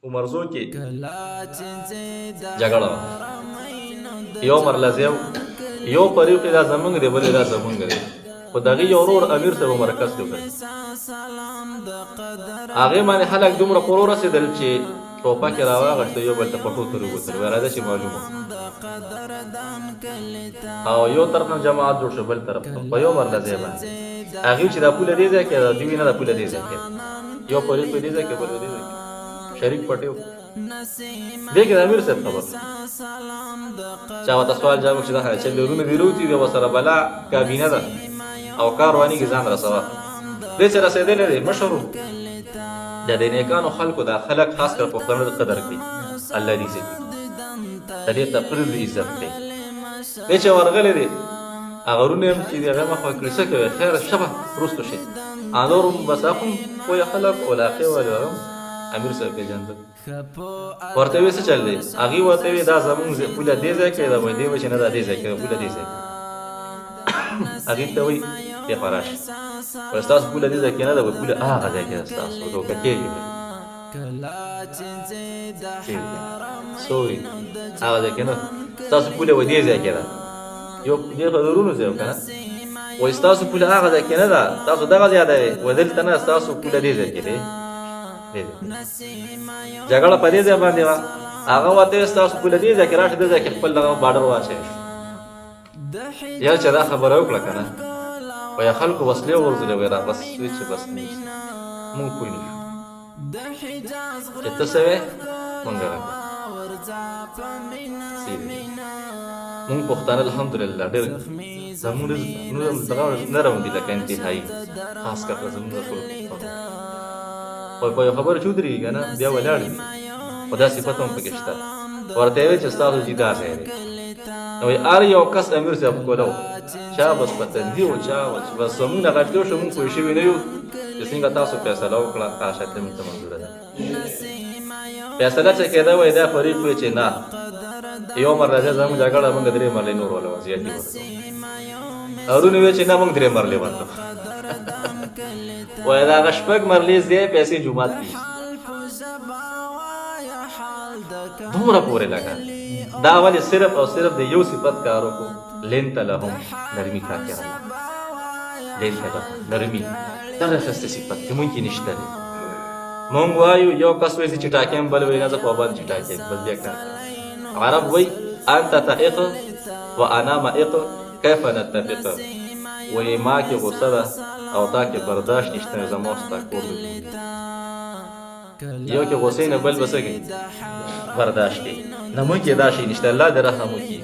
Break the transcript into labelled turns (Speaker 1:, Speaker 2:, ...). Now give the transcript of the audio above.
Speaker 1: عمرزو کې جګړه وه. یو مرلزیو یو فریق دا زمونږ دی بل دا زمونږ دی، خو د هغې یو ورور امیر صاحب مرکز دی وکړ. هغې باندې خلک دومره پور ورسېدل چې ټوپک یې راواغېسته، یو بل ته پټو ترې ووتل، وایي راځه چې معلومه او یو طرف نه جماعت جوړ شو، بل طرف ته په یو مرلزی باندې هغې چې دا پوله دې ځای کې ده، دوی نه دا پوله دې ځای کې ده، یو فریق په دې ځای کې بل په دې ځای کې شریک پټې و. دې کې د امیر صاحب خبر چا ورته سوال جواب چې دا چې لرونه دې روتي دی ورسره بلا کابینه ده او کارواني کې ځان رسوه. دې چې رسېدلی دی مشر و د دې نیکانو خلکو دا خلک خاص کر پښتانه د قدر کوي، الله دې عزت کړي، د دې تقریر د عزت کوي. دې چې ورغلی دی هغه ورونه هم چې د هغه مخ وکړي څه کوي خیر شبه وروستو شي نور هم بس هم پوهه خلک علاقې والو امیر صاحب پېژندل. ورته ویې څه چل دی؟ هغې ورته ویې دا زمونږ پوله دې ځای کې ده، وایي دې وایي چې نه دا دې ځای کې ده، پوله دې ځای کې ده. هغې ته وایي دې خوا راشه، وایي ستاسو پوله دې ځای کې نه ده، وایي پوله هغه ځای کې ده ستاسو، دوکه کېږي څه وایي هغه ځای کې نه ستاسو پوله وایي دې ځای کې ده، یو دې په درونو ځای که نه وایي ستاسو پوله هغه ځای کې نه ده، تاسو دغه ځای دی، وایي دلته نه ستاسو پوله دې ځای کې دی. جګړه په دې ځای باندې وه، هغه ورته ویل ستاسو پوله دې ځای کې راشه، دې ځای کې خپل دغه باډر واچوئ. یا چې دا خبره وکړه که نه وایي خلکو وسلې وغورځولې، وایي را بس وایي چې بس مونږ پوه نه شو چې ته څه وې مونږ راکړه. مونږ پښتانه الحمدلله ډېر زمونږ دغه نرم دي لکه انتهایي، خاص کر زمونږ ټول په یو خبره چې ودرېږي که نه بیا ولاړ دي، خو دا صفت هم پکې شته. ورته یې ویل چې ستاسو چې دا ځای دی، نو وایي هر یو کس امیر صاحب ښکله و، چا بس په تندي و چا چې بس زمونږ نه غږ جوړ شو، مونږ پوه شوي نه یو چې څنګه تاسو فیصله وکړه خاصه مونږ ته منظوره ده. فیصله چې کېده وایي دا فریق وایي چې نه یو مرلزی زمونږ جګړه مونږ 3 مرلې نور ولوه زیاتې ورکړو، هارون ویل چې نه مونږ 3 مرلې ورکړو. وایي د هغه 6 مرلې ځای پیسې جومات کې دومره پورې لګا. دا ولې صرف او صرف د یو صفت کار وکړو، لنت لهم نرمي کاکر لنت لهم نرمي، دغه ښایسته صفت چې مونږ کې نشته دی. مونږ وایو یو کس وایي چې ټاکیم، بل وایي نه زه پابند چې ټاکیم، بل بیا کار. عرب وایي انت تحق و انا مائق کیف نتفق، وایي ما کې غصه ده او تا کې برداشت نشته، زما او ستا کور دی. یو کې غصې نه بل به څه کوي برداشت کوي، نه مونږ کې دا شی نشته، الله دې رحم وکړي.